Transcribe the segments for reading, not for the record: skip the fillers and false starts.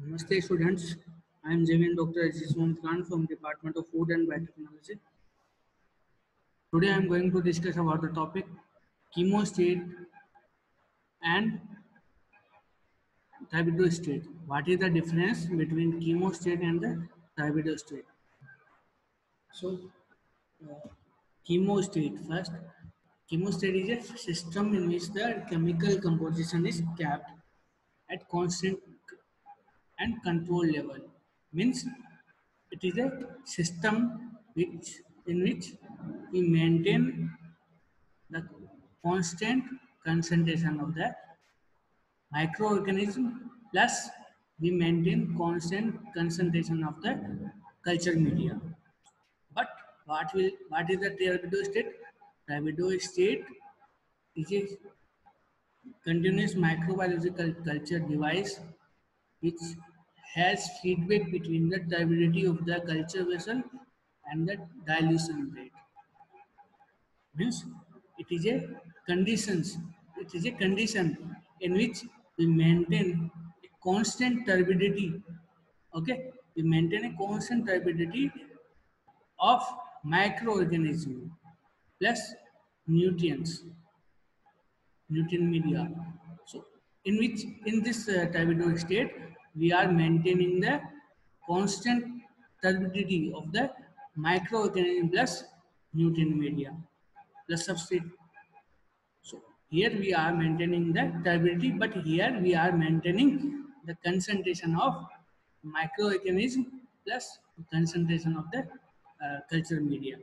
Namaste students, I am Javin Dr. Aziz Mohammed Khan from Department of Food and Biotechnology. Today I am going to discuss about the topic chemostat and thiobinostate. What is the difference between chemostat and the thiobinostate? So, chemostat first. Chemostat is a system in which the chemical composition is kept at constant and control level. Means it is a system in which we maintain the constant concentration of the microorganism plus we maintain constant concentration of the culture media. But what is the Redox state? Redox state is a continuous microbiological culture device which has feedback between the turbidity of the culture vessel and the dilution rate. Means it is a conditions. It is a condition in which we maintain a constant turbidity. Okay, we maintain a constant turbidity of microorganism plus nutrients, nutrient media. So, in which in this turbidity state, we are maintaining the constant turbidity of the microorganism plus nutrient media plus substrate. So here we are maintaining the turbidity, but here we are maintaining the concentration of microorganism plus concentration of the culture media.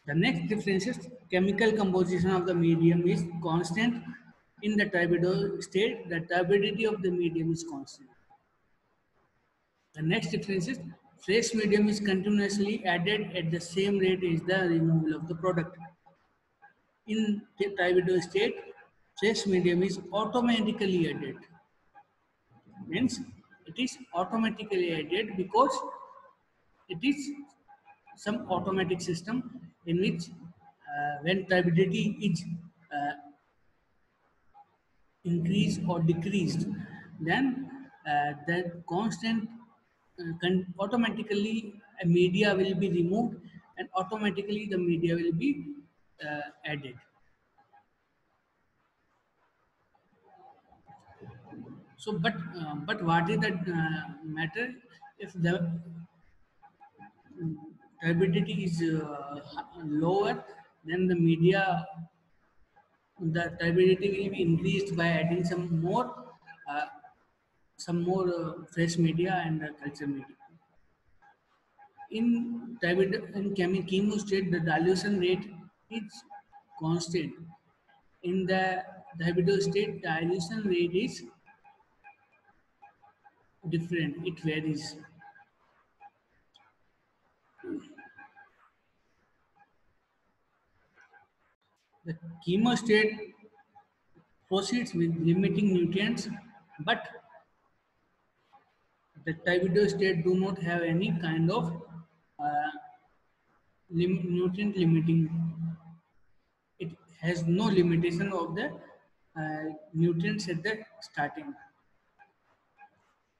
The next difference is chemical composition of the medium is constant. In the turbidity state, the turbidity of the medium is constant. The next difference is fresh medium is continuously added at the same rate as the removal of the product. In the turbidity state, fresh medium is automatically added. Means it is automatically added because it is some automatic system in which when turbidity is uh, increased or decreased, then the constant automatically a media will be removed and automatically the media will be added. So, but what is the matter if the turbidity is lower? Then the media, the turbidity will be increased by adding uh, some more fresh media and culture media. In chemo state, the dilution rate is constant. In the diabetes state, dilution rate is different. It varies. The chemo state proceeds with limiting nutrients, but the diabetes state do not have any kind of uh, nutrient limiting. It has no limitation of the nutrients at the starting.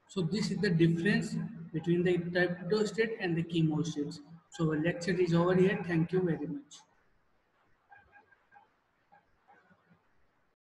So this is the difference between the diabetes state and the chemo states. So our lecture is over here. Thank you very much.